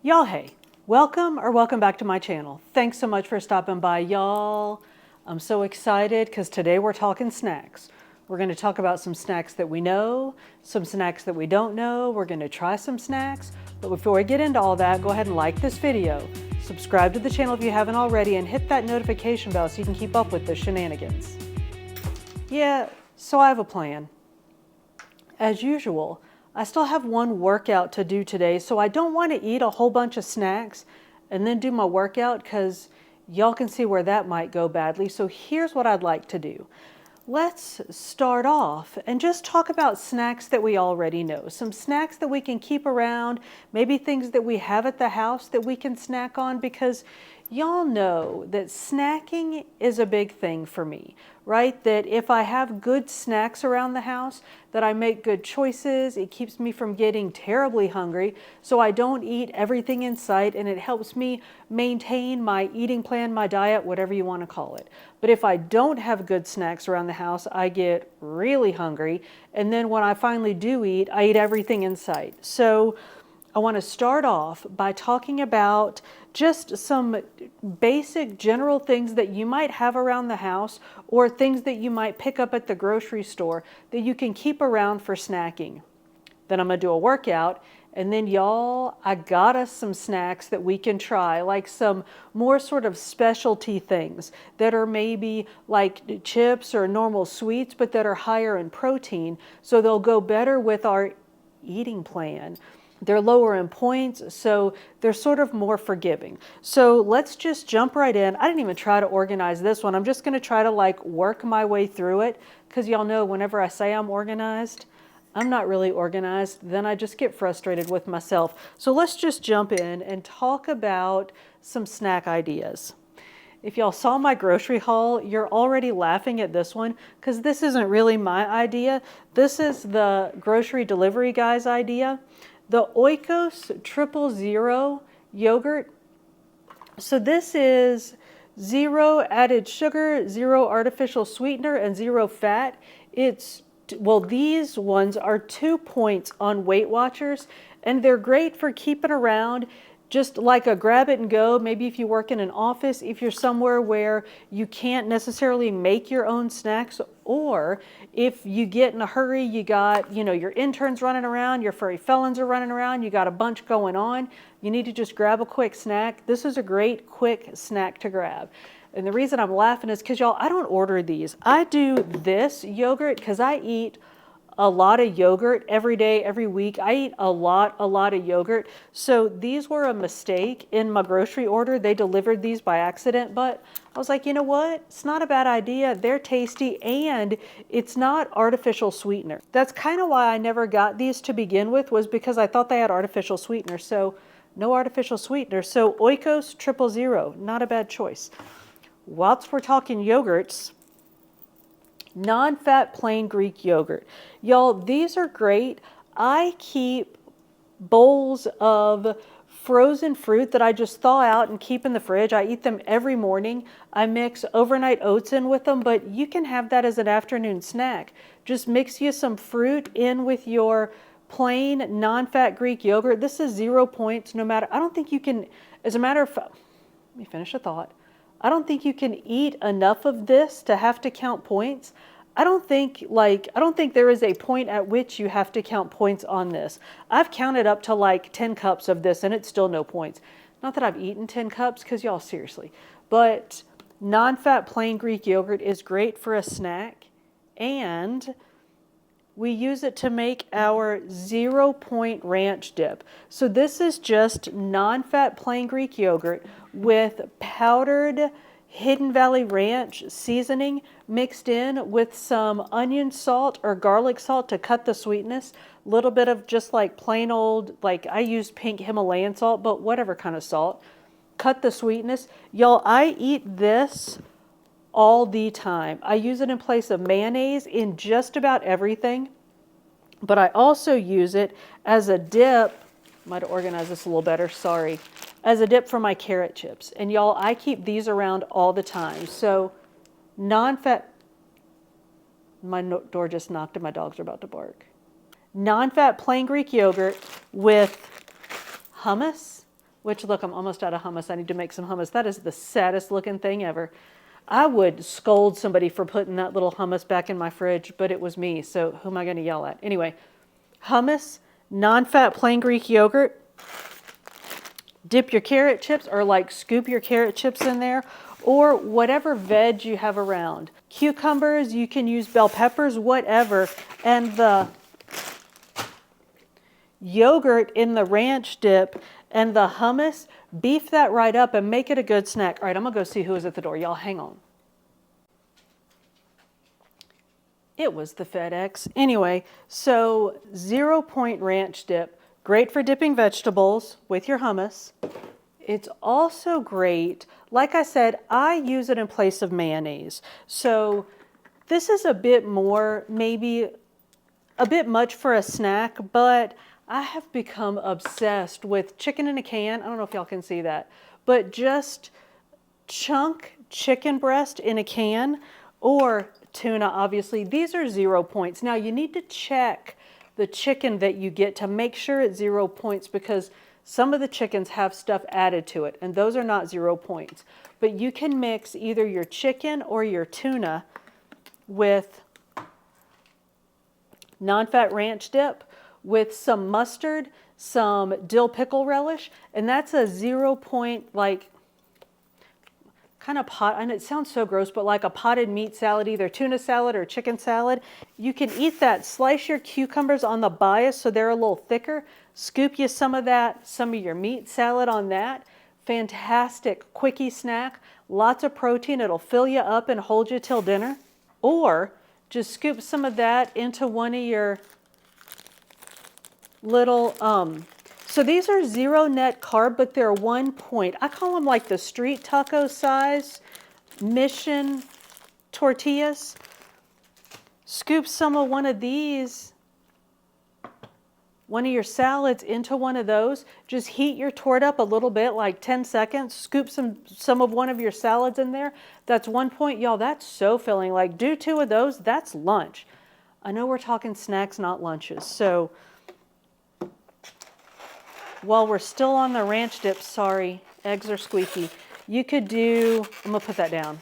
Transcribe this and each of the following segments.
Y'all, hey, welcome back to my channel. Thanks so much for stopping by, y'all. I'm so excited because today we're talking snacks. We're going to talk about some snacks that we know, some snacks that we don't know. We're going to try some snacks. But before we get into all that, go ahead and like this video, subscribe to the channel if you haven't already, and hit that notification bell so you can keep up with the shenanigans. Yeah, so I have a plan. As usual, I still have one workout to do today, so I don't want to eat a whole bunch of snacks and then do my workout because y'all can see where that might go badly. So here's what I'd like to do. Let's start off and just talk about snacks that we already know. Some snacks that we can keep around, maybe things that we have at the house that we can snack on, because y'all know that snacking is a big thing for me, right? That if I have good snacks around the house, that I make good choices, it keeps me from getting terribly hungry, so I don't eat everything in sight, and it helps me maintain my eating plan, my diet, whatever you want to call it. But if I don't have good snacks around the house, I get really hungry, and then when I finally do eat, I eat everything in sight. So I want to start off by talking about just some basic general things that you might have around the house or things that you might pick up at the grocery store that you can keep around for snacking. Then I'm going to do a workout, and then y'all, I got us some snacks that we can try, like some more sort of specialty things that are maybe like chips or normal sweets, but that are higher in protein, so they'll go better with our eating plan. They're lower in points, so they're sort of more forgiving. So let's just jump right in. I didn't even try to organize this one. I'm just going to try to like work my way through it, because y'all know whenever I say I'm organized, I'm not really organized. Then I just get frustrated with myself. So let's just jump in and talk about some snack ideas. If y'all saw my grocery haul, you're already laughing at this one because this isn't really my idea. This is the grocery delivery guy's idea. The Oikos 000 yogurt. So this is 0 added sugar, 0 artificial sweetener, and 0 fat. Well, these ones are 2 points on Weight Watchers, and they're great for keeping around, just like a grab it and go. Maybe if you work in an office, if you're somewhere where you can't necessarily make your own snacks, or if you get in a hurry, you got, your interns running around, your furry felons are running around, you got a bunch going on, you need to just grab a quick snack. This is a great quick snack to grab. And the reason I'm laughing is because y'all, I don't order these. I do this yogurt because I eat a lot of yogurt every day, every week. I eat a lot of yogurt. So these were a mistake in my grocery order. They delivered these by accident, but I was like, you know what? It's not a bad idea. They're tasty, and it's not artificial sweetener. That's kind of why I never got these to begin with, was because I thought they had artificial sweetener. So no artificial sweetener. So Oikos 000, not a bad choice. Whilst we're talking yogurts, non-fat plain Greek yogurt. Y'all, these are great. I keep bowls of frozen fruit that I just thaw out and keep in the fridge. I eat them every morning. I mix overnight oats in with them, but you can have that as an afternoon snack. Just mix you some fruit in with your plain non-fat Greek yogurt. This is 0 points no matter, I don't think you can, as a matter of, let me finish a thought. I don't think you can eat enough of this to have to count points. I don't think there is a point at which you have to count points on this. I've counted up to like 10 cups of this and it's still no points. Not that I've eaten 10 cups, because y'all, seriously. But non-fat plain Greek yogurt is great for a snack, and we use it to make our 0 point ranch dip. So this is just non-fat plain Greek yogurt with powdered Hidden Valley Ranch seasoning mixed in with some onion salt or garlic salt to cut the sweetness. A little bit of just like plain old, like I use pink Himalayan salt, but whatever kind of salt. Cut the sweetness. Y'all, I eat this all the time. I use it in place of mayonnaise in just about everything, but I also use it as a dip. Might have organized this a little better, sorry. As a dip for my carrot chips. And y'all, I keep these around all the time. So non-fat, my door just knocked and my dogs are about to bark. Non-fat plain Greek yogurt with hummus, which look, I'm almost out of hummus. I need to make some hummus. That is the saddest looking thing ever. I would scold somebody for putting that little hummus back in my fridge, but it was me, so who am I going to yell at? Anyway, hummus, non-fat plain Greek yogurt. Dip your carrot chips or like scoop your carrot chips in there, or whatever veg you have around. Cucumbers, you can use bell peppers, whatever. And the yogurt in the ranch dip and the hummus, beef that right up and make it a good snack. All right, I'm going to go see who is at the door. Y'all hang on. It was the FedEx. Anyway, so 0 Point ranch dip. Great for dipping vegetables with your hummus. It's also great, like I said, I use it in place of mayonnaise. So this is a bit more, maybe a bit much for a snack, but I have become obsessed with chicken in a can. I don't know if y'all can see that, but just chunk chicken breast in a can, or tuna, obviously. These are 0 points. Now you need to check the chicken that you get to make sure it's 0 points, because some of the chickens have stuff added to it, and those are not 0 points. But you can mix either your chicken or your tuna with non-fat ranch dip with some mustard, some dill pickle relish, and that's a 0 point, like, kind of pot, and it sounds so gross, but like a potted meat salad, either tuna salad or chicken salad. You can eat that. Slice your cucumbers on the bias so they're a little thicker. Scoop you some of that, some of your meat salad on that. Fantastic quickie snack. Lots of protein. It'll fill you up and hold you till dinner. Or just scoop some of that into one of your little, so these are 0 net carb, but they're 1 point. I call them like the street taco size Mission tortillas. Scoop some of one of these, one of your salads into one of those. Just heat your tort up a little bit, like 10 seconds. Scoop some of one of your salads in there. That's 1 point. Y'all, that's so filling. Like, do 2 of those, that's lunch. I know we're talking snacks, not lunches. So while we're still on the ranch dip, sorry, eggs are squeaky. You could do, I'm gonna put that down.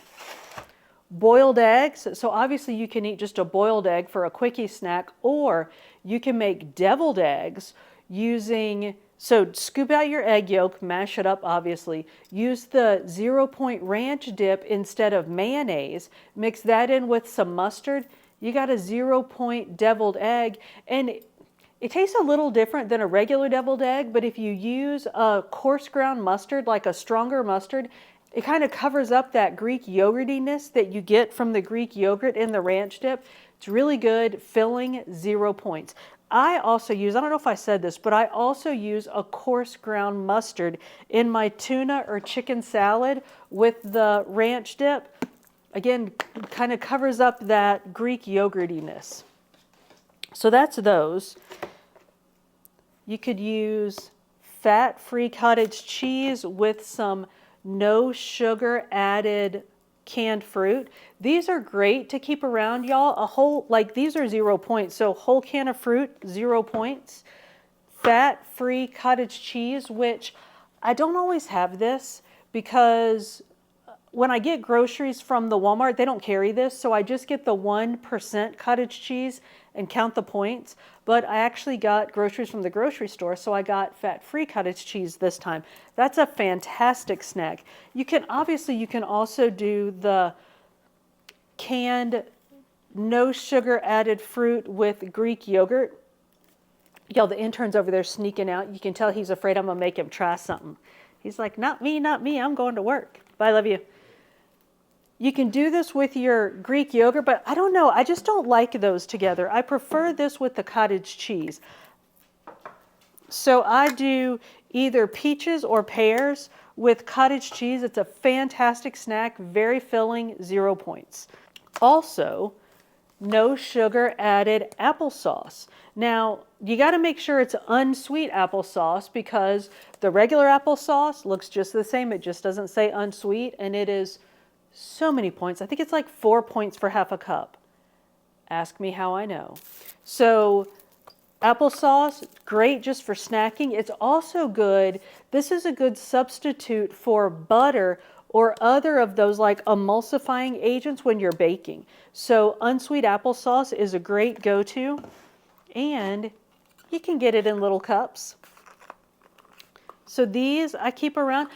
Boiled eggs. So obviously you can eat just a boiled egg for a quickie snack, or you can make deviled eggs using, so scoop out your egg yolk, mash it up obviously. Use the 0 Point ranch dip instead of mayonnaise. Mix that in with some mustard. You got a 0 Point deviled egg, and it tastes a little different than a regular deviled egg, but if you use a coarse ground mustard, like a stronger mustard, it kind of covers up that Greek yogurtiness that you get from the Greek yogurt in the ranch dip. It's really good, filling, 0 points. I also use, I don't know if I said this, but I also use a coarse ground mustard in my tuna or chicken salad with the ranch dip. Again, kind of covers up that Greek yogurtiness. So that's those. You could use fat-free cottage cheese with some no sugar added canned fruit. These are great to keep around, y'all. A whole, like, these are 0 points. So whole can of fruit, 0 points. Fat-free cottage cheese, which I don't always have this because when I get groceries from the Walmart, they don't carry this. So I just get the 1% cottage cheese and count the points. But I actually got groceries from the grocery store, so I got fat-free cottage cheese this time. That's a fantastic snack. You can also do the canned no sugar added fruit with Greek yogurt. Y'all, the intern's over there sneaking out. You can tell he's afraid I'm gonna make him try something. He's like, not me, I'm going to work. Bye, love you. You can do this with your Greek yogurt, but I don't know. I just don't like those together. I prefer this with the cottage cheese. So I do either peaches or pears with cottage cheese. It's a fantastic snack, very filling, 0 points. Also, no sugar added applesauce. Now, you got to make sure it's unsweet applesauce because the regular applesauce looks just the same. It just doesn't say unsweet, and it is so many points. I think it's like 4 points for half a cup. Ask me how I know. So Applesauce, great just for snacking. It's also good. This is a good substitute for butter or other of those like emulsifying agents when you're baking. So unsweet applesauce is a great go-to, and you can get it in little cups. So these I keep around.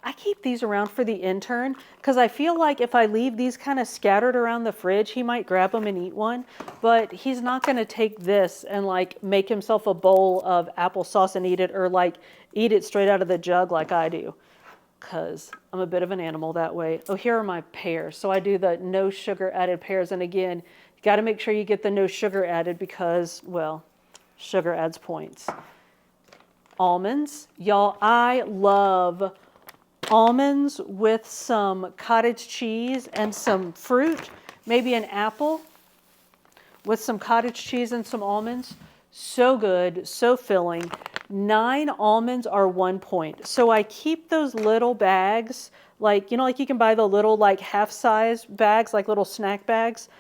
I keep these around for the intern because I feel like if I leave these kind of scattered around the fridge, he might grab them and eat one, but he's not going to take this and like make himself a bowl of applesauce and eat it, or like eat it straight out of the jug like I do, because I'm a bit of an animal that way. Oh, here are my pears. So I do the no sugar added pears. And again, you got to make sure you get the no sugar added because, well, sugar adds points. Almonds. Y'all, I love almonds with some cottage cheese and some fruit, maybe an apple with some cottage cheese and some almonds. So good, so filling. 9 almonds are 1 point. So I keep those little bags, like, you know, like you can buy the little like half-size bags, like little snack bags.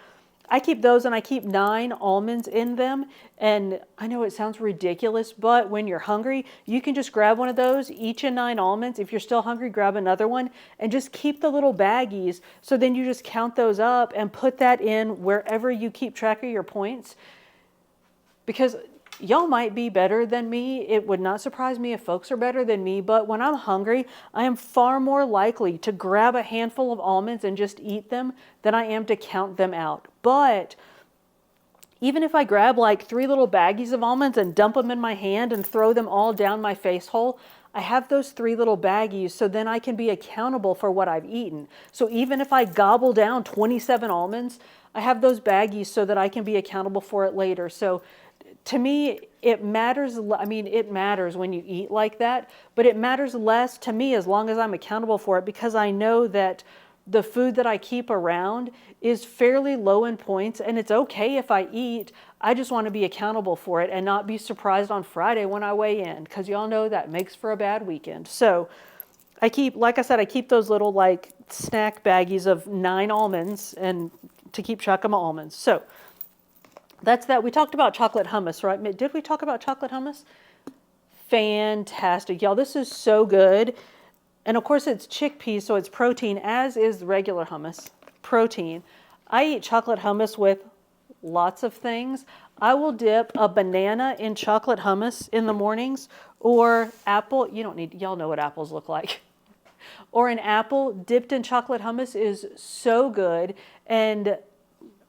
I keep those, and I keep 9 almonds in them. And I know it sounds ridiculous, but when you're hungry, you can just grab one of those, each in 9 almonds. If you're still hungry, grab another one and just keep the little baggies. So then you just count those up and put that in wherever you keep track of your points. Because y'all might be better than me. It would not surprise me if folks are better than me, but when I'm hungry, I am far more likely to grab a handful of almonds and just eat them than I am to count them out. But even if I grab like 3 little baggies of almonds and dump them in my hand and throw them all down my face hole, I have those 3 little baggies, so then I can be accountable for what I've eaten. So even if I gobble down 27 almonds, I have those baggies so that I can be accountable for it later. So to me, it matters. I mean, it matters when you eat like that, but it matters less to me as long as I'm accountable for it, because I know that the food that I keep around is fairly low in points, and it's okay if I eat. I just want to be accountable for it and not be surprised on Friday when I weigh in, because y'all know that makes for a bad weekend. So I keep, like I said, I keep those little like snack baggies of 9 almonds and to keep track of my almonds. So that's that. We talked about chocolate hummus, right? Did we talk about chocolate hummus? Fantastic. Y'all, this is so good. And of course it's chickpeas, so it's protein, as is regular hummus. Protein. I eat chocolate hummus with lots of things. I will dip a banana in chocolate hummus in the mornings, or apple. You don't need, y'all know what apples look like. Or an apple dipped in chocolate hummus is so good. And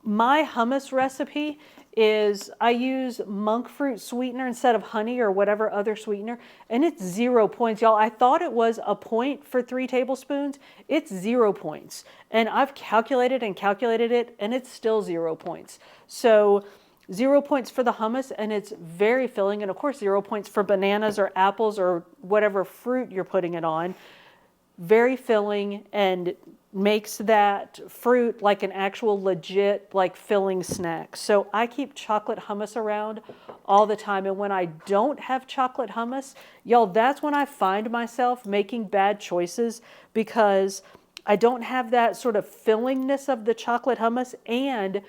my hummus recipe is I use monk fruit sweetener instead of honey or whatever other sweetener, and it's 0 points. Y'all, I thought it was a point for 3 tablespoons. It's 0 points. And I've calculated and calculated it, and it's still 0 points. So 0 points for the hummus, and it's very filling. And of course, 0 points for bananas or apples or whatever fruit you're putting it on. Very filling, and makes that fruit like an actual legit like filling snack. So I keep chocolate hummus around all the time. And when I don't have chocolate hummus, y'all, that's when I find myself making bad choices, because I don't have that sort of fillingness of the chocolate hummus. And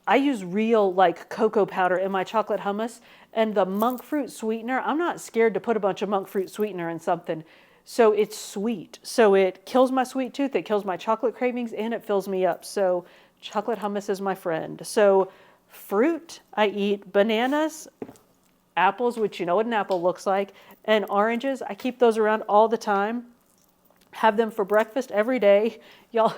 I use real like cocoa powder in my chocolate hummus, and the monk fruit sweetener, I'm not scared to put a bunch of monk fruit sweetener in something. So it's sweet. So it kills my sweet tooth, it kills my chocolate cravings, and it fills me up. So chocolate hummus is my friend. So fruit, I eat bananas, apples, which you know what an apple looks like, and oranges. I keep those around all the time. Have them for breakfast every day. Y'all,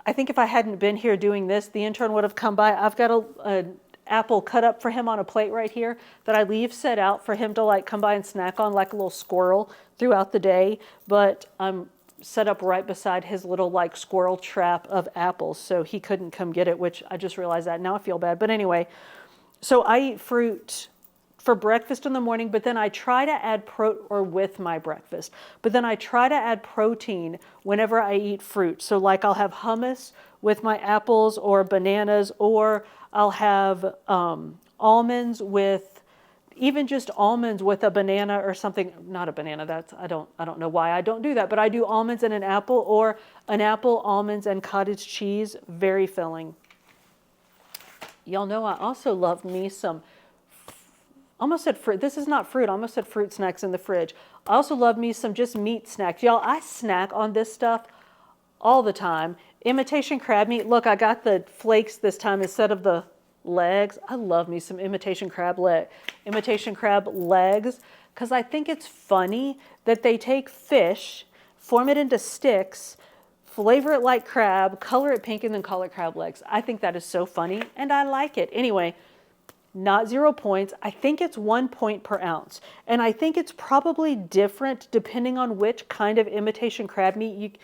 I think if I hadn't been here doing this, the intern would have come by. I've got an apple cut up for him on a plate right here that I leave set out for him to like come by and snack on like a little squirrel throughout the day. But I'm set up right beside his little like squirrel trap of apples, so he couldn't come get it, which I just realized that. Now I feel bad. But anyway, so I eat fruit for breakfast in the morning, but then I try to add with my breakfast, but then I try to add protein whenever I eat fruit. So like I'll have hummus with my apples or bananas, or I'll have almonds with, even just almonds with a banana or something. Not a banana, that's, I don't know why I don't do that, but I do almonds and an apple, or an apple, almonds, and cottage cheese. Very filling. Y'all know I also love me some, almost said fruit. This is not fruit. I almost said fruit snacks in the fridge. I also love me some just meat snacks. Y'all, I snack on this stuff all the time. Imitation crab meat. Look, I got the flakes this time instead of the legs. I love me some imitation crab legs because I think it's funny that they take fish, form it into sticks, flavor it like crab, color it pink, and then call it crab legs. I think that is so funny, and I like it. Anyway, not 0 points. I think it's 1 point per ounce. And I think it's probably different depending on which kind of imitation crab meat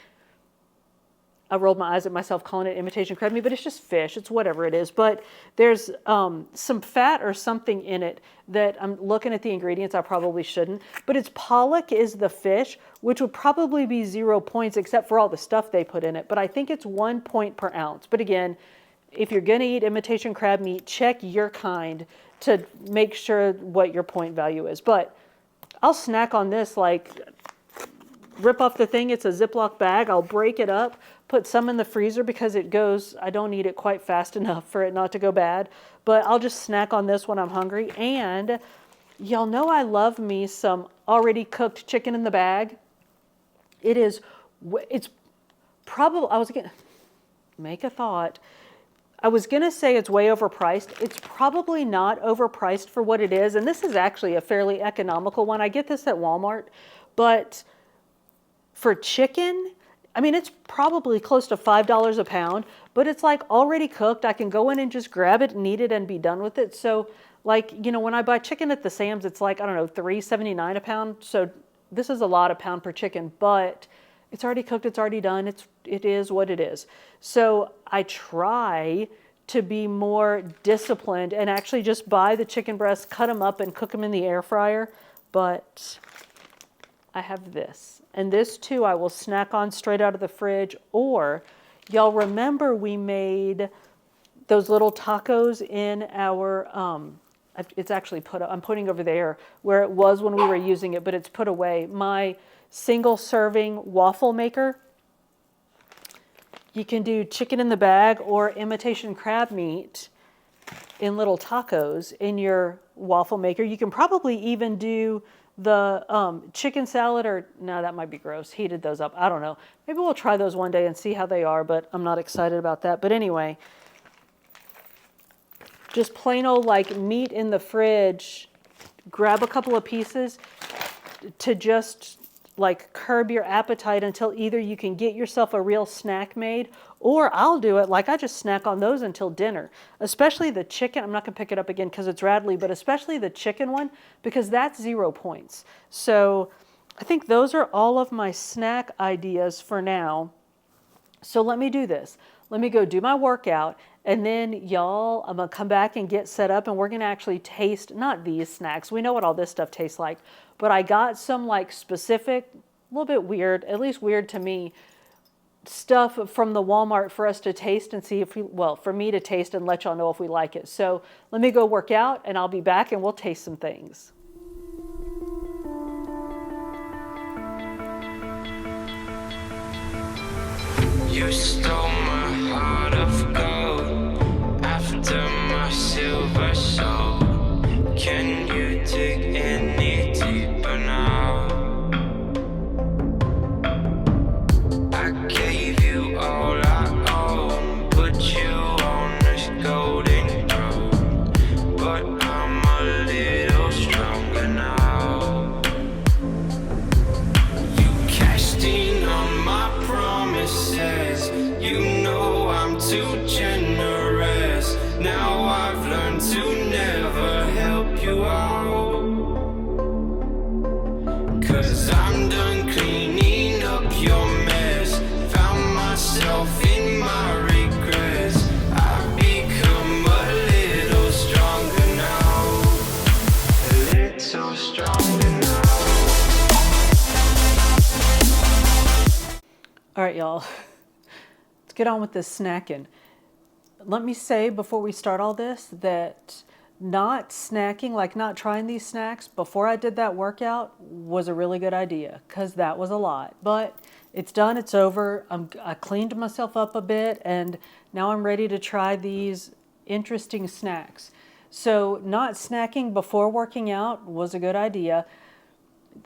I rolled my eyes at myself calling it imitation crab meat, but it's just fish. It's whatever it is. But there's some fat or something in it that I'm looking at the ingredients. I probably shouldn't. But it's pollock is the fish, which would probably be 0 points except for all the stuff they put in it. But I think it's 1 point per ounce. But again, if you're going to eat imitation crab meat, check your kind to make sure what your point value is. But I'll snack on this, like rip off the thing. It's a Ziploc bag. I'll break it up, put some in the freezer because I don't eat it quite fast enough for it not to go bad. But I'll just snack on this when I'm hungry. And y'all know I love me some already cooked chicken in the bag. It's probably, I was going to make a thought. I was going to say it's way overpriced. It's probably not overpriced for what it is. And this is actually a fairly economical one. I get this at Walmart. But for chicken, I mean, it's probably close to $5 a pound. But it's like already cooked. I can go in and just grab it and eat it and be done with it. So like, when I buy chicken at the Sam's, it's like, I don't know, $3.79 a pound. So this is a lot a pound per chicken. But it's already cooked, it's already done, it is what it is. So I try to be more disciplined and actually just buy the chicken breasts, cut them up and cook them in the air fryer. But I have this. And this too I will snack on straight out of the fridge. Or y'all remember we made those little tacos in our, it's actually put up, I'm putting over there where it was when we were using it, but it's put away. My single serving waffle maker. You can do chicken in the bag or imitation crab meat in little tacos in your waffle maker. You can probably even do the chicken salad, or no, that might be gross. Heated those up. I don't know. Maybe we'll try those one day and see how they are, but I'm not excited about that. But anyway, just plain old like meat in the fridge. Grab a couple of pieces to just like curb your appetite until either you can get yourself a real snack made, or I'll do it like I just snack on those until dinner. Especially the chicken. I'm not going to pick it up again because it's rattly, but especially the chicken one because that's 0 points. So I think those are all of my snack ideas for now. So let me do this. Let me go do my workout, and then y'all, I'm going to come back and get set up, and we're going to actually taste, not these snacks. We know what all this stuff tastes like, but I got some like specific, a little bit weird, at least weird to me, stuff from the Walmart for us to taste and see if for me to taste and let y'all know if we like it. So let me go work out, and I'll be back and we'll taste some things. You stole my heart of gold after my silver soul. Can you dig any deeper now? I gave you all I own, put you on this golden throne, but I'm a little stronger now. You cashed in on my promises. You know I'm too generous. Now I've learned to never help you out. 'Cause I'm done cleaning up your mess. Found myself in my regrets. I've become a little stronger now. A little stronger now. All right, y'all. Let's get on with this snacking. Let me say before we start all this that not snacking, like not trying these snacks before I did that workout was a really good idea because that was a lot. But it's done, it's over. I cleaned myself up a bit, and now I'm ready to try these interesting snacks. So not snacking before working out was a good idea.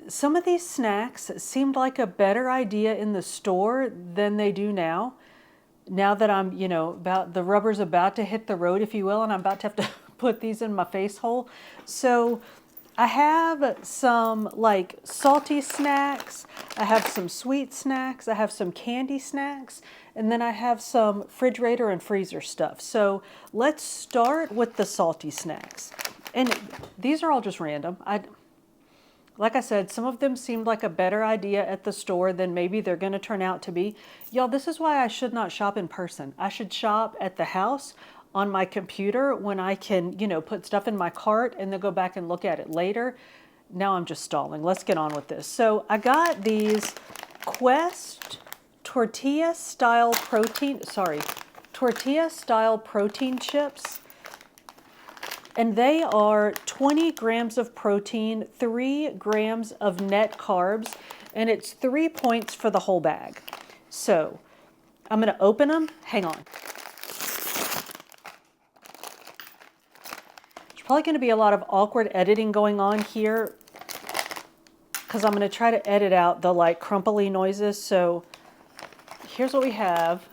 Some of these snacks seemed like a better idea in the store than they do now. Now that I'm, about the rubber's about to hit the road, if you will, and I'm about to have to put these in my face hole. So I have some like salty snacks, I have some sweet snacks, I have some candy snacks, and then I have some refrigerator and freezer stuff. So let's start with the salty snacks. And these are all just random. Like I said, some of them seemed like a better idea at the store than maybe they're going to turn out to be. Y'all, this is why I should not shop in person. I should shop at the house on my computer when I can, put stuff in my cart and then go back and look at it later. Now I'm just stalling. Let's get on with this. So I got these Quest tortilla style protein chips. And they are 20 grams of protein, 3 grams of net carbs, and it's 3 points for the whole bag. So I'm going to open them. Hang on. There's probably going to be a lot of awkward editing going on here because I'm going to try to edit out the like crumply noises. So here's what we have.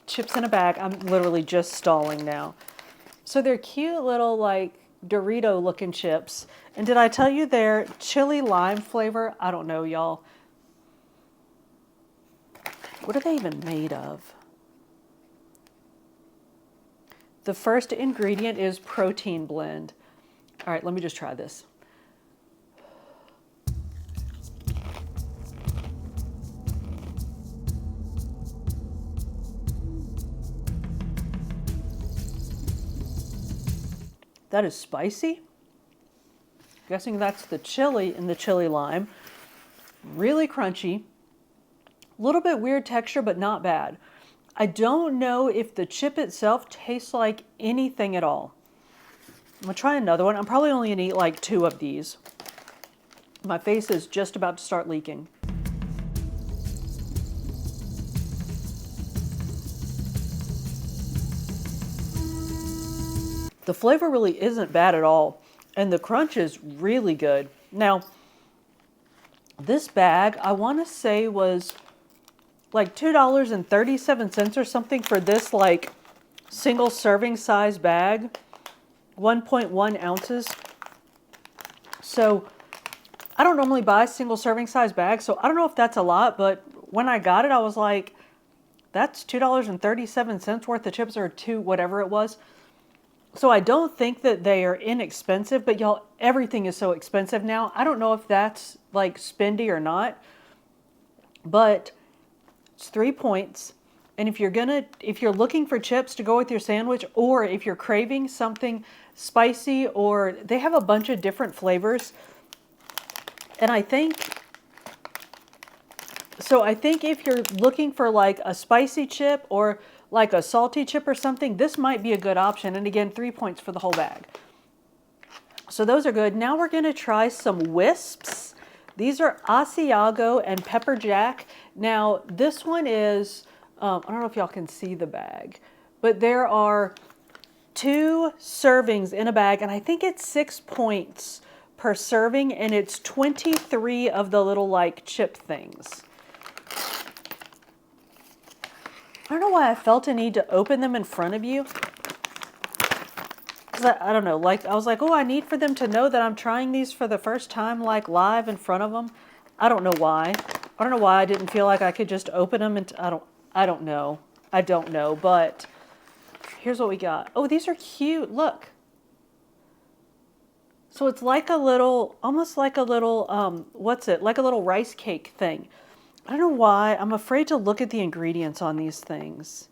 Chips in a bag. I'm literally just stalling now. So they're cute little like Dorito looking chips. And did I tell you they're chili lime flavor? I don't know, y'all. What are they even made of? The first ingredient is protein blend. All right, let me just try this. That is spicy. Guessing that's the chili in the chili lime. Really crunchy. A little bit weird texture, but not bad. I don't know if the chip itself tastes like anything at all. I'm gonna try another one. I'm probably only gonna eat like 2 of these. My face is just about to start leaking. The flavor really isn't bad at all, and the crunch is really good. Now, this bag, I want to say was like $2.37 or something for this like single serving size bag, 1.1 ounces. So I don't normally buy single serving size bags, so I don't know if that's a lot, but when I got it, I was like, that's $2.37 worth of chips, or $2, whatever it was. So I don't think that they are inexpensive, but y'all, everything is so expensive now. I don't know if that's like spendy or not, but it's 3 points. And if you're looking for chips to go with your sandwich, or if you're craving something spicy, or they have a bunch of different flavors. And I think if you're looking for like a spicy chip or like a salty chip or something, this might be a good option. And again, 3 points for the whole bag. So those are good. Now we're going to try some Wisps. These are Asiago and Pepper Jack. Now this one is, I don't know if y'all can see the bag, but there are 2 servings in a bag, and I think it's 6 points per serving, and it's 23 of the little like chip things. I don't know why I felt a need to open them in front of you. Because I don't know, like I was like, oh, I need for them to know that I'm trying these for the first time, like live in front of them. I don't know why. I don't know why I didn't feel like I could just open them, and I don't know. I don't know, but here's what we got. Oh, these are cute. Look. So it's like a little, almost like a little, like a little rice cake thing. I don't know why. I'm afraid to look at the ingredients on these things.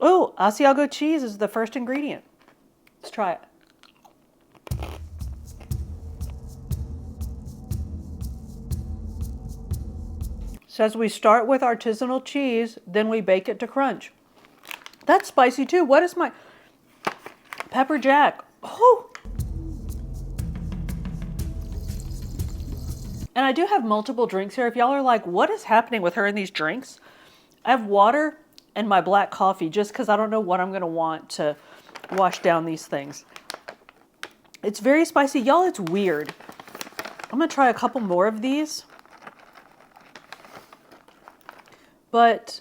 Oh, Asiago cheese is the first ingredient. Let's try it. Says we start with artisanal cheese, then we bake it to crunch. That's spicy too. What is my pepper jack? Oh! And I do have multiple drinks here. If y'all are like, what is happening with her in these drinks? I have water and my black coffee, just because I don't know what I'm going to want to wash down these things. It's very spicy. Y'all, it's weird. I'm going to try a couple more of these. But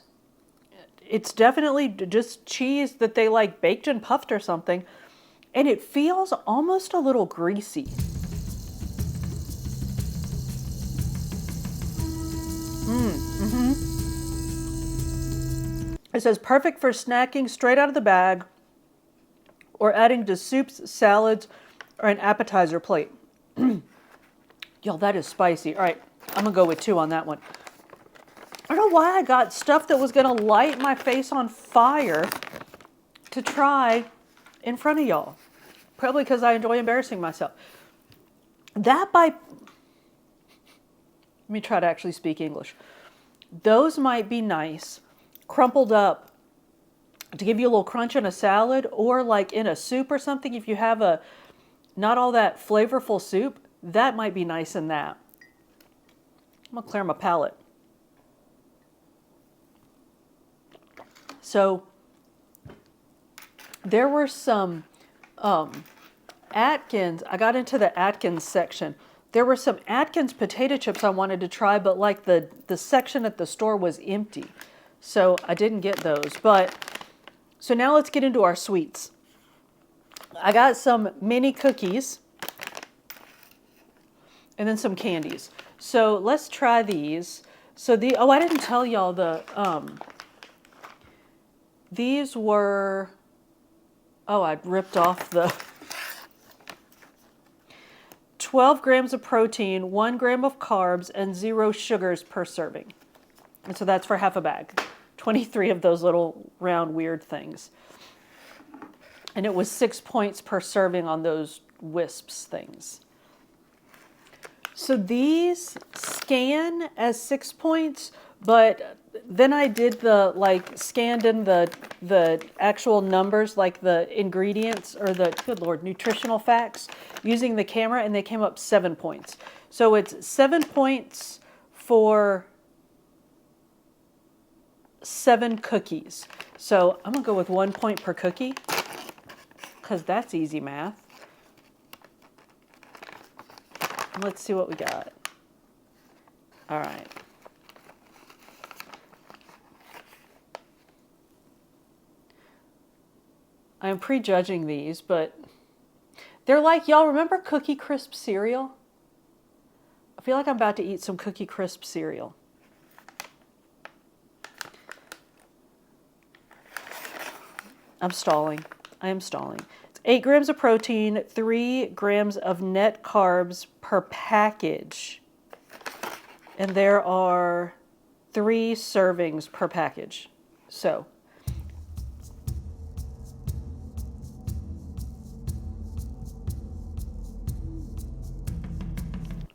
it's definitely just cheese that they like baked and puffed or something. And it feels almost a little greasy. It says perfect for snacking straight out of the bag or adding to soups, salads, or an appetizer plate. Y'all, that is spicy. All right, I'm going to go with 2 on that one. I don't know why I got stuff that was going to light my face on fire to try in front of y'all. Probably because I enjoy embarrassing myself. Let me try to actually speak English. Those might be nice, crumpled up, to give you a little crunch in a salad or like in a soup or something. If you have a not all that flavorful soup, that might be nice in that. I'm going to clear my palate. So there were some Atkins, I got into the Atkins section. There were some Atkins potato chips I wanted to try, but like the section at the store was empty. So I didn't get those. So now let's get into our sweets. I got some mini cookies and then some candies. So let's try these. So I didn't tell y'all these were, I ripped off the 12 grams of protein, 1 gram of carbs, and 0 sugars per serving. And so that's for half a bag. 23 of those little round weird things. And it was 6 points per serving on those wisps things. So these scan as 6 points, but then I did scanned in the actual numbers, like the ingredients or the, good Lord, nutritional facts using the camera, and they came up 7 points. So it's 7 points for 7 cookies. So I'm going to go with 1 point per cookie because that's easy math. Let's see what we got. All right. I'm prejudging these, but they're like, y'all remember Cookie Crisp cereal? I feel like I'm about to eat some Cookie Crisp cereal. I'm stalling. I am stalling. It's 8 grams of protein, 3 grams of net carbs per package. And there are 3 servings per package. So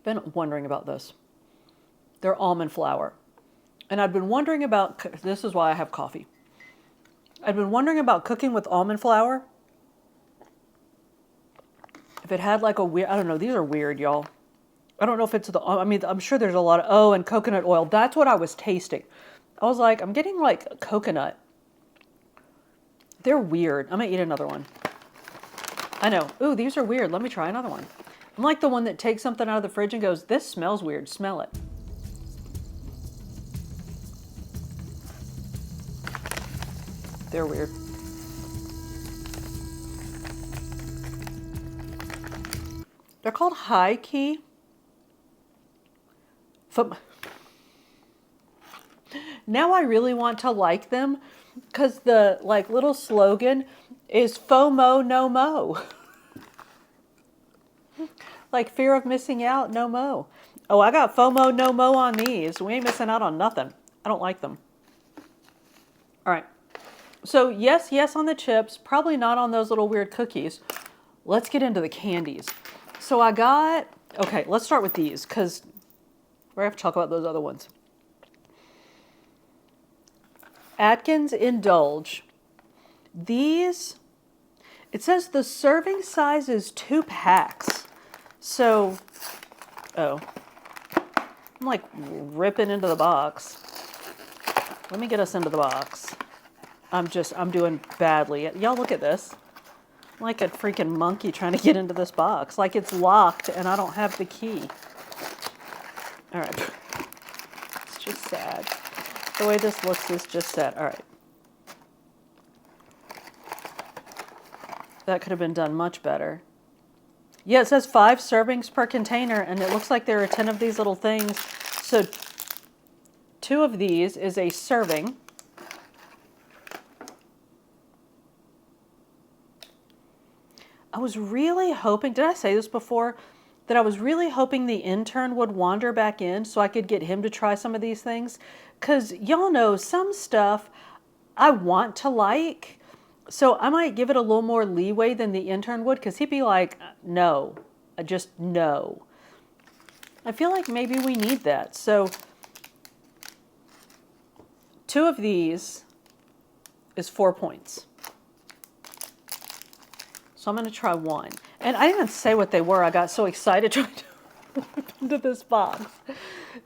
been wondering about this. They're almond flour. And I've been wondering about, this is why I have coffee. I've been wondering about cooking with almond flour. If it had like a weird, I don't know, these are weird, y'all. I don't know if it's I'm sure there's a lot of, and coconut oil. That's what I was tasting. I was like, I'm getting like coconut. They're weird. I'm gonna eat another one. I know. Ooh, these are weird. Let me try another one. I'm like the one that takes something out of the fridge and goes, this smells weird, smell it. They're weird. They're called high key. Now I really want to like them because the like little slogan is FOMO no mo. Like fear of missing out, no mo. Oh, I got FOMO no mo on these. We ain't missing out on nothing. I don't like them. All right. So yes on the chips. Probably not on those little weird cookies. Let's get into the candies. So I got, okay, let's start with these because we're going to have to talk about those other ones. Atkins Indulge. These, it says the serving size is 2 packs. So, I'm like ripping into the box. Let me get us into the box. I'm doing badly. Y'all look at this. I'm like a freaking monkey trying to get into this box. Like it's locked and I don't have the key. All right. It's just sad. The way this looks is just sad. All right. That could have been done much better. Yeah, it says 5 servings per container, and it looks like there are 10 of these little things. So 2 of these is a serving. I was really hoping, did I say this before? That I was really hoping the intern would wander back in so I could get him to try some of these things. Because y'all know some stuff I want to like. So I might give it a little more leeway than the intern would, because he'd be like, no, just no. I feel like maybe we need that. So 2 of these is 4 points. So I'm going to try 1. And I didn't even say what they were. I got so excited trying to open into this box.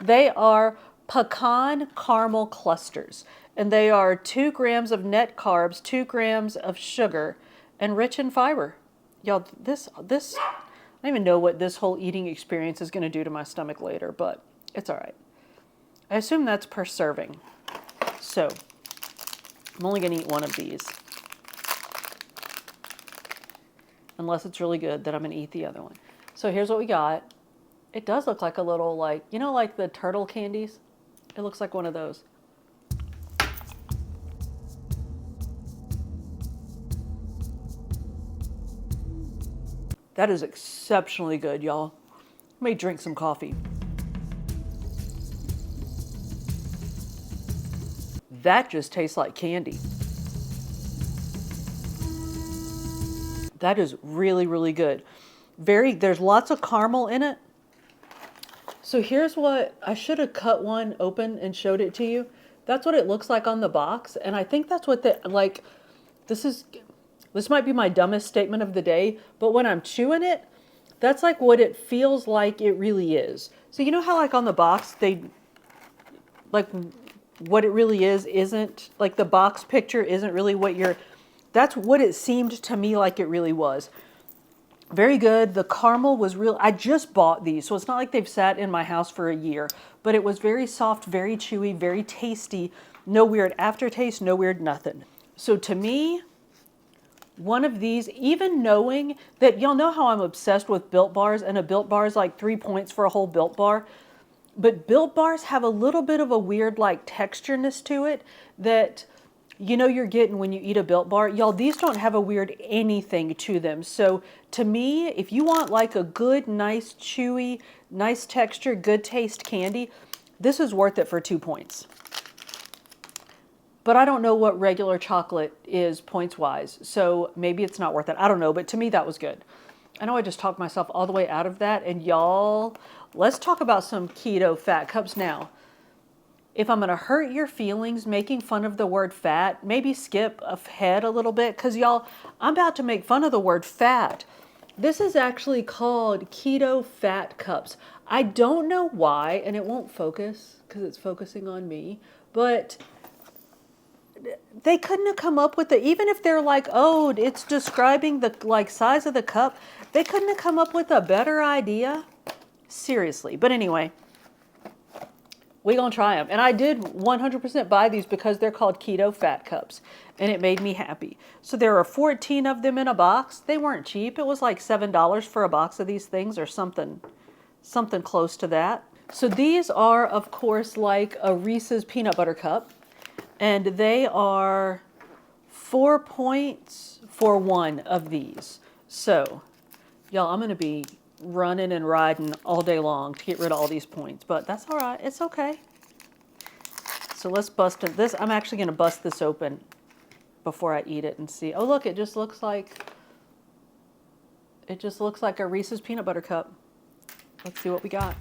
They are pecan caramel clusters. And they are 2 grams of net carbs, 2 grams of sugar, and rich in fiber. Y'all, this, I don't even know what this whole eating experience is going to do to my stomach later, but it's all right. I assume that's per serving. So I'm only going to eat 1 of these. Unless it's really good, then I'm going to eat the other one. So here's what we got. It does look like a little, like, you know, like the turtle candies? It looks like one of those. That is exceptionally good, y'all. Let me drink some coffee. That just tastes like candy. That is really, really good. There's lots of caramel in it. So here's what, I should have cut one open and showed it to you. That's what it looks like on the box. And I think that's what this might be my dumbest statement of the day, but when I'm chewing it, that's like what it feels like it really is. So you know how like on the box, like what it really isn't, like the box picture isn't really what that's what it seemed to me like it really was. Very good. The caramel was real. I just bought these, so it's not like they've sat in my house for a year, but it was very soft, very chewy, very tasty. No weird aftertaste, no weird nothing. So to me, 1 of these, even knowing that, y'all know how I'm obsessed with Built Bars, and a Built Bar is like 3 points for a whole Built Bar. But Built Bars have a little bit of a weird like textureness to it that you know you're getting when you eat a Built Bar. Y'all, these don't have a weird anything to them. So to me, if you want like a good, nice, chewy, nice texture, good taste candy, this is worth it for 2 points. But I don't know what regular chocolate is points-wise, so maybe it's not worth it. I don't know, but to me that was good. I know I just talked myself all the way out of that, and y'all, let's talk about some keto fat cups now. If I'm going to hurt your feelings making fun of the word fat, maybe skip ahead a little bit, because y'all, I'm about to make fun of the word fat. This is actually called keto fat cups. I don't know why, and it won't focus because it's focusing on me, but they couldn't have come up with it. Even if they're like, oh, it's describing the like size of the cup, they couldn't have come up with a better idea. Seriously. But anyway, we're going to try them. And I did 100% buy these because they're called keto fat cups. And it made me happy. So there are 14 of them in a box. They weren't cheap. It was like $7 for a box of these things or something close to that. So these are, of course, like a Reese's peanut butter cup. And they are 4 points for 1 of these. So, y'all, I'm going to be running and riding all day long to get rid of all these points. But that's all right. It's okay. So let's bust it. I'm actually going to bust this open before I eat it and see. Oh, look, it just looks like a Reese's peanut butter cup. Let's see what we got.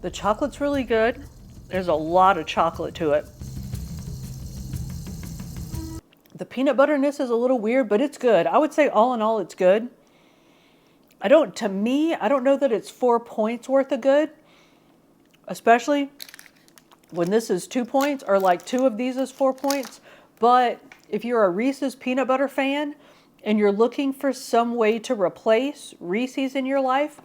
The chocolate's really good. There's a lot of chocolate to it. The peanut butterness is a little weird, but it's good. I would say all in all, it's good. to me, I don't know that it's 4 points worth of good, especially when this is 2 points, or like 2 of these is 4 points. But if you're a Reese's peanut butter fan and you're looking for some way to replace Reese's in your life,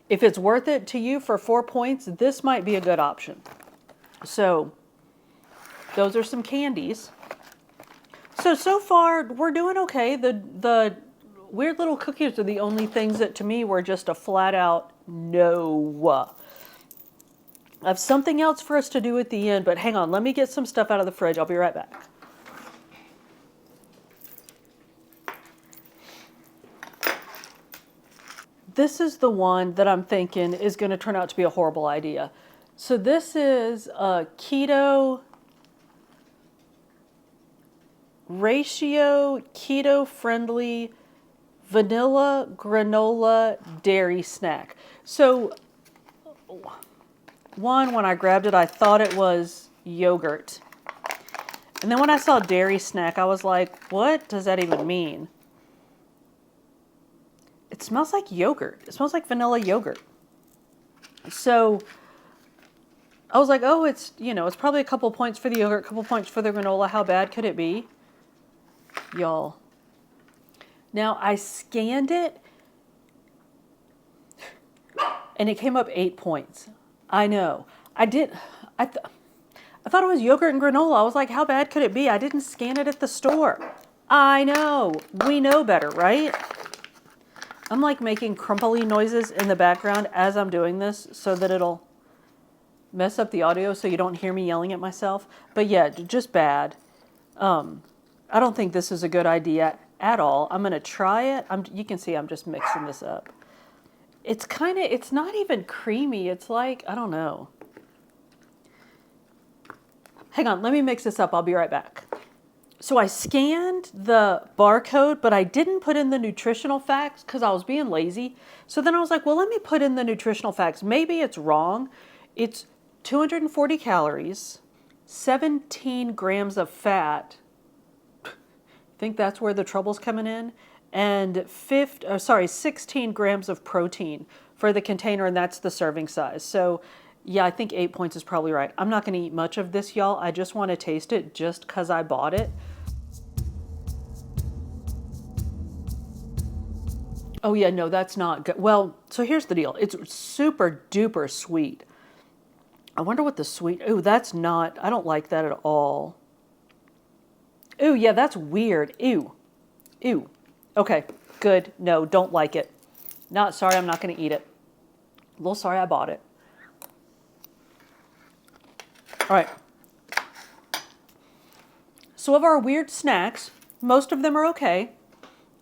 if it's worth it to you for 4 points, this might be a good option. So those are some candies. So far we're doing okay. The weird little cookies are the only things that to me were just a flat out no. I have something else for us to do at the end, but hang on, let me get some stuff out of the fridge. I'll be right back. This is the one that I'm thinking is going to turn out to be a horrible idea. So this is a keto-friendly vanilla granola dairy snack. So one, when I grabbed it, I thought it was yogurt. And then when I saw dairy snack, I was like, what does that even mean? It smells like yogurt. It smells like vanilla yogurt. So I was like, oh, it's, it's probably a couple points for the yogurt, a couple points for the granola. How bad could it be? Y'all. Now I scanned it and it came up 8 points. I know. I thought it was yogurt and granola. I was like, how bad could it be? I didn't scan it at the store. I know. We know better, right? I'm like making crumply noises in the background as I'm doing this so that it'll mess up the audio so you don't hear me yelling at myself. But yeah, just bad. I don't think this is a good idea at all. I'm going to try it. You can see I'm just mixing this up. It's not even creamy. It's like, I don't know. Hang on, let me mix this up. I'll be right back. So I scanned the barcode, but I didn't put in the nutritional facts because I was being lazy. So then I was like, well, let me put in the nutritional facts. Maybe it's wrong. It's 240 calories, 17 grams of fat. I think that's where the trouble's coming in. And 16 grams of protein for the container, and that's the serving size. So yeah, I think 8 points is probably right. I'm not going to eat much of this, y'all. I just want to taste it just because I bought it. Oh yeah, no, that's not good. Well, so here's the deal. It's super duper sweet. I wonder what the sweet, ooh, that's not, I don't like that at all. Ooh, yeah, that's weird. Ew. Ew. Okay, good. No, don't like it. Not sorry, I'm not going to eat it. A little sorry I bought it. All right. So of our weird snacks, most of them are okay.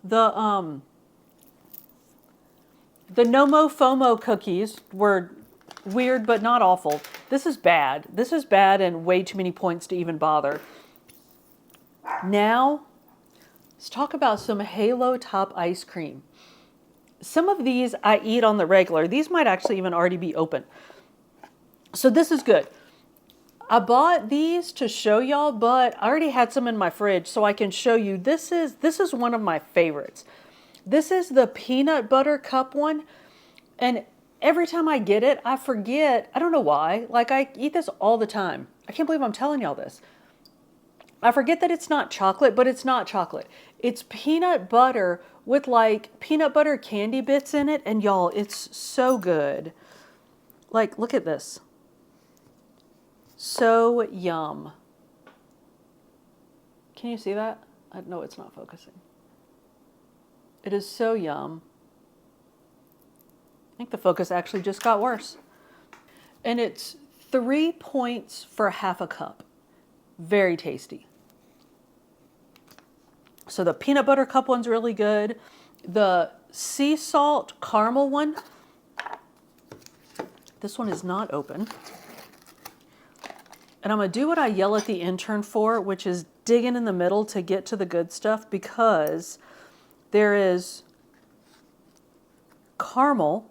The Nomo FOMO cookies were weird, but not awful. This is bad. This is bad and way too many points to even bother. Now, let's talk about some Halo Top ice cream. Some of these I eat on the regular. These might actually even already be open. So this is good. I bought these to show y'all, but I already had some in my fridge, so I can show you. This is one of my favorites. This is the peanut butter cup one, and every time I get it, I forget. I don't know why. Like, I eat this all the time. I can't believe I'm telling y'all this. I forget that it's not chocolate, but it's not chocolate. It's peanut butter with like peanut butter candy bits in it, and y'all, it's so good. Like, look at this. So yum. Can you see that? I know it's not focusing. It is so yum. I think the focus actually just got worse. And it's 3 points for half a cup. Very tasty. So the peanut butter cup one's really good. The sea salt caramel one, this one is not open. And I'm going to do what I yell at the intern for, which is digging in the middle to get to the good stuff, because there is caramel.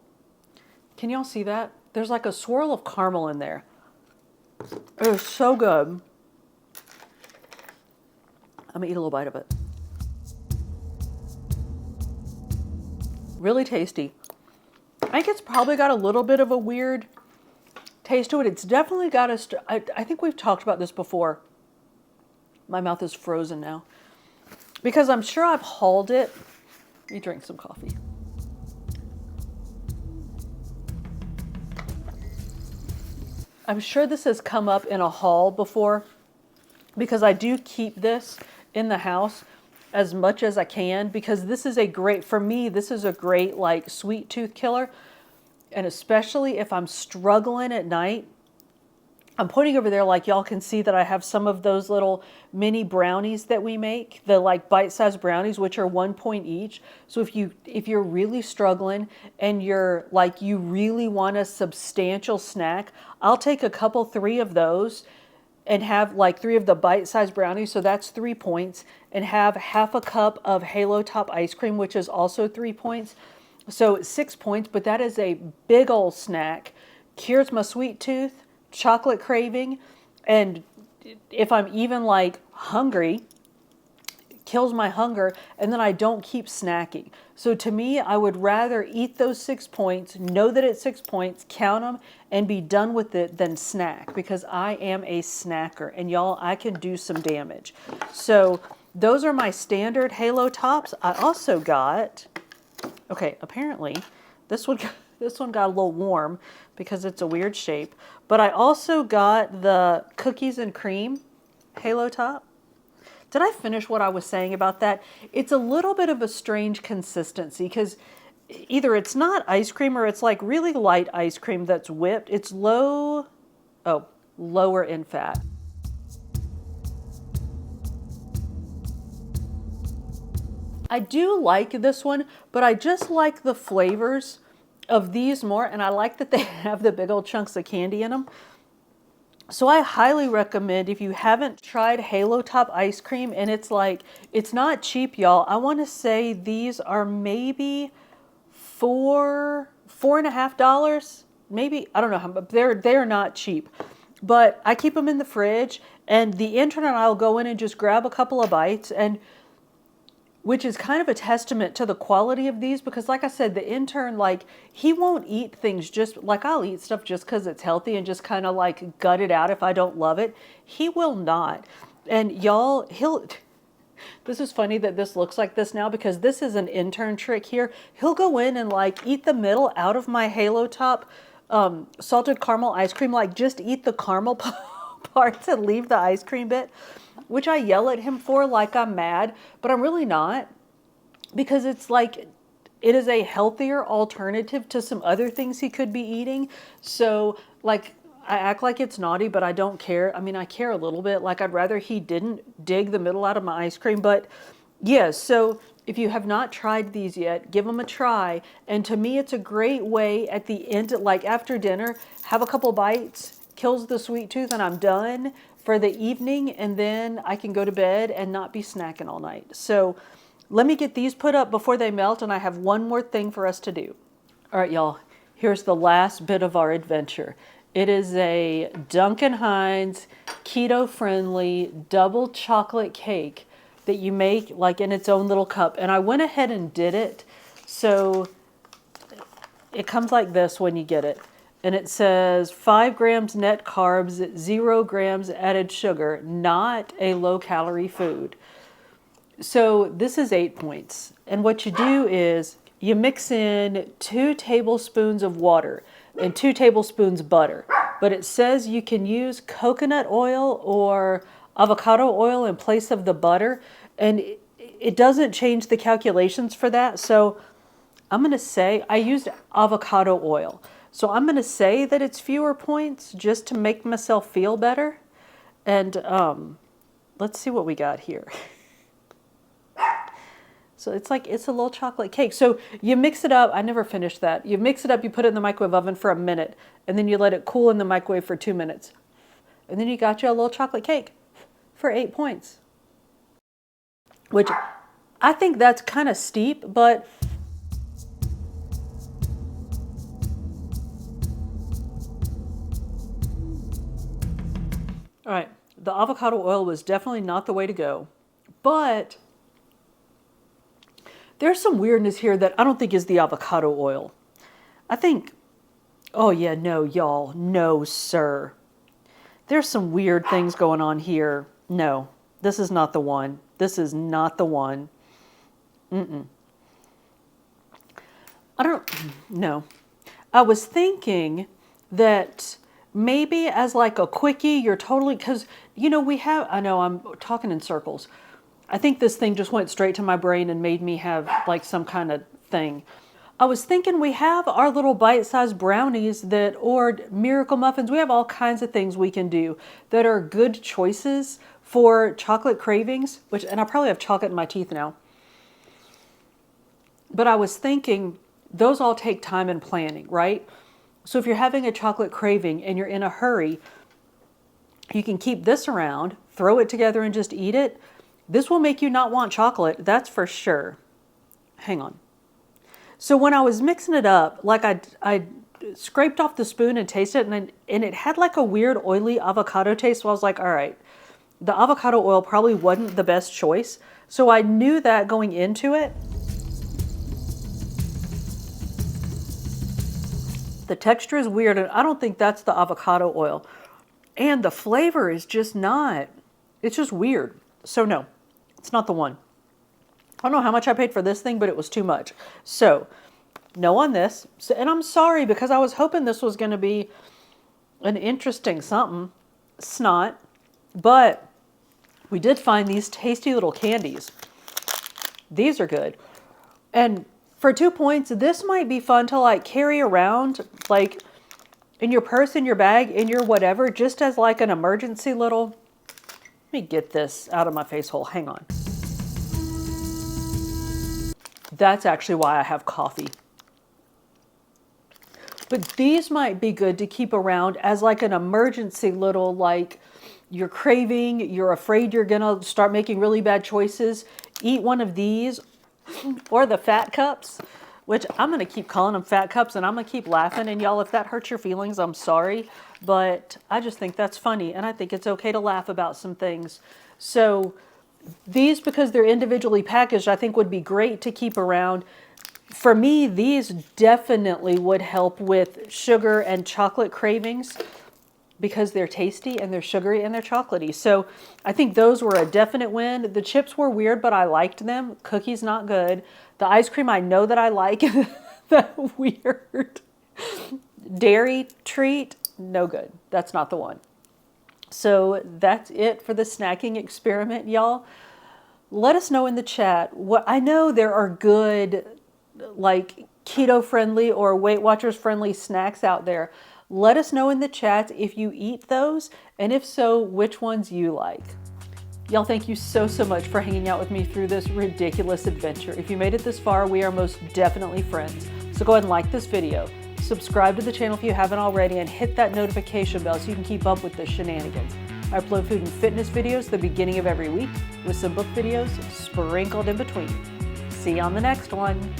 Can y'all see that? There's like a swirl of caramel in there. It is so good. I'm going to eat a little bite of it. Really tasty. I think it's probably got a little bit of a weird taste to it. It's definitely got I think we've talked about this before. My mouth is frozen now. Because I'm sure I've hauled it. Let me drink some coffee. I'm sure this has come up in a haul before because I do keep this in the house as much as I can because this is a great, for me, this is a great like sweet tooth killer. And especially if I'm struggling at night, I'm pointing over there like y'all can see that I have some of those little mini brownies that we make, the like bite-sized brownies, which are 1 point each. So if you're really struggling and you're like, you really want a substantial snack, I'll take a couple, 3 of those and have like 3 of the bite-sized brownies. So that's 3 points, and have half a cup of Halo Top ice cream, which is also 3 points. So 6 points, but that is a big old snack. Cures my sweet tooth, chocolate craving, and if I'm even like hungry, kills my hunger, and then I don't keep snacking. So to me, I would rather eat those 6 points, know that it's 6 points, count them, and be done with it than snack, because I am a snacker, and y'all, I can do some damage. So those are my standard Halo Tops. I also got, okay, apparently this one got a little warm because it's a weird shape. But I also got the cookies and cream Halo Top. Did I finish what I was saying about that? It's a little bit of a strange consistency because either it's not ice cream or it's like really light ice cream that's whipped. It's lower in fat. I do like this one, but I just like the flavors of these more, and I like that they have the big old chunks of candy in them. So I highly recommend, if you haven't tried Halo Top ice cream, and it's like, it's not cheap, y'all. I want to say these are maybe $4.50, maybe, I don't know how, but they're not cheap. But I keep them in the fridge, and the intern and I'll go in and just grab a couple of bites, and which is kind of a testament to the quality of these, because like I said, the intern, like, he won't eat things just, like I'll eat stuff just because it's healthy and just kind of like gut it out if I don't love it. He will not. And y'all, this is funny that this looks like this now because this is an intern trick here. He'll go in and like eat the middle out of my Halo Top salted caramel ice cream, like just eat the caramel parts and leave the ice cream bit, which I yell at him for like I'm mad, but I'm really not, because it's like, it is a healthier alternative to some other things he could be eating. So like, I act like it's naughty, but I don't care. I mean, I care a little bit. Like, I'd rather he didn't dig the middle out of my ice cream. But yeah, so if you have not tried these yet, give them a try. And to me, it's a great way at the end, like after dinner, have a couple bites, kills the sweet tooth, and I'm done for the evening, and then I can go to bed and not be snacking all night. So let me get these put up before they melt, and I have one more thing for us to do. All right, y'all, here's the last bit of our adventure. It is a Duncan Hines keto-friendly double chocolate cake that you make like in its own little cup. And I went ahead and did it. So it comes like this when you get it. And it says 5 grams net carbs, 0 grams added sugar, not a low-calorie food. So this is 8 points. And what you do is you mix in 2 tablespoons of water and 2 tablespoons butter. But it says you can use coconut oil or avocado oil in place of the butter. And it doesn't change the calculations for that. So I'm going to say I used avocado oil. So I'm going to say that it's fewer points just to make myself feel better. And let's see what we got here. So it's like, it's a little chocolate cake. So you mix it up. I never finished that. You mix it up, you put it in the microwave oven for a minute, and then you let it cool in the microwave for 2 minutes. And then you got you a little chocolate cake for 8 points. Which I think that's kind of steep, but all right, the avocado oil was definitely not the way to go, but There's some weirdness here that I don't think is the avocado oil. I think, oh yeah, no, y'all, no, sir. There's some weird things going on here. No, this is not the one. This is not the one. No. I was thinking that maybe as like a quickie, you're totally, because, you know, I know I'm talking in circles. I think this thing just went straight to my brain and made me have like some kind of thing. I was thinking we have our little bite-sized brownies or miracle muffins. We have all kinds of things we can do that are good choices for chocolate cravings, and I probably have chocolate in my teeth now. But I was thinking those all take time and planning, right? So if you're having a chocolate craving and you're in a hurry, you can keep this around, throw it together and just eat it. This will make you not want chocolate, that's for sure. Hang on. So when I was mixing it up, like I scraped off the spoon and tasted it, and it had like a weird oily avocado taste. So I was like, all right, the avocado oil probably wasn't the best choice. So I knew that going into it. The texture is weird, and I don't think that's the avocado oil. And the flavor is just not, it's just weird. So no, it's not the one. I don't know how much I paid for this thing, but it was too much. So no on this. So, and I'm sorry, because I was hoping this was going to be an interesting something. It's not. But we did find these tasty little candies. These are good. And for 2 points, this might be fun to like carry around, like in your purse, in your bag, in your whatever, just as like an emergency little. Let me get this out of my face hole. Hang on. That's actually why I have coffee. But these might be good to keep around as like an emergency little, like you're craving, you're afraid you're gonna start making really bad choices. Eat one of these. Or the fat cups, which I'm going to keep calling them fat cups, and I'm going to keep laughing. And y'all, if that hurts your feelings, I'm sorry. But I just think that's funny, and I think it's okay to laugh about some things. So these, because they're individually packaged, I think would be great to keep around. For me, these definitely would help with sugar and chocolate cravings, because they're tasty and they're sugary and they're chocolatey. So I think those were a definite win. The chips were weird, but I liked them. Cookies, not good. The ice cream, I know that I like. That weird dairy treat, no good. That's not the one. So that's it for the snacking experiment, y'all. Let us know in the chat. I know there are good, like keto-friendly or Weight Watchers-friendly snacks out there. Let us know in the chat if you eat those, and if so, which ones you like. Y'all, thank you so much for hanging out with me through this ridiculous adventure. If you made it this far, we are most definitely friends. So go ahead and like this video, subscribe to the channel if you haven't already, and hit that notification bell so you can keep up with the shenanigans. I upload food and fitness videos at the beginning of every week, with some book videos sprinkled in between. See you on the next one.